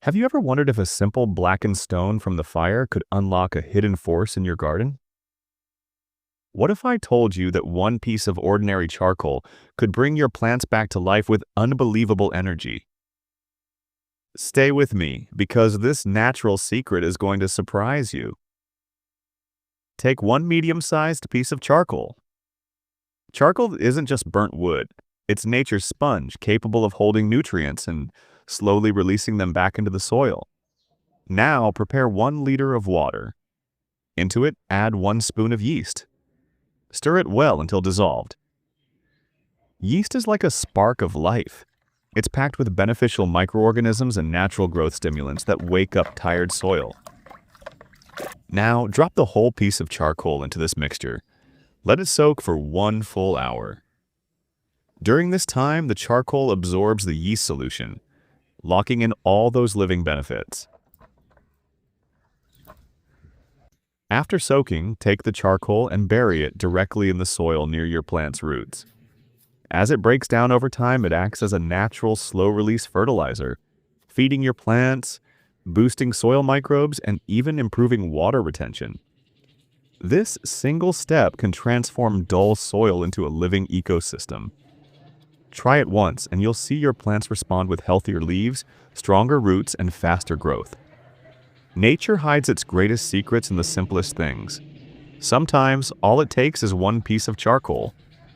Have you ever wondered if a simple blackened stone from the fire could unlock a hidden force in your garden? What if I told you that one piece of ordinary charcoal could bring your plants back to life with unbelievable energy? Stay with me, because this natural secret is going to surprise you. Take one medium-sized piece of charcoal. Charcoal isn't just burnt wood. It's nature's sponge, capable of holding nutrients and slowly releasing them back into the soil. Now prepare 1 liter of water. Into it, add 1 spoon of yeast. Stir it well until dissolved. Yeast is like a spark of life. It's packed with beneficial microorganisms and natural growth stimulants that wake up tired soil. Now, drop the whole piece of charcoal into this mixture. Let it soak for 1 full hour. During this time, the charcoal absorbs the yeast solution, locking in all those living benefits. After soaking, take the charcoal and bury it directly in the soil near your plant's roots. As it breaks down over time, it acts as a natural, slow-release fertilizer, feeding your plants, boosting soil microbes, and even improving water retention. This single step can transform dull soil into a living ecosystem. Try it once, and you'll see your plants respond with healthier leaves, stronger roots, and faster growth. Nature hides its greatest secrets in the simplest things. Sometimes, all it takes is 1 piece of charcoal,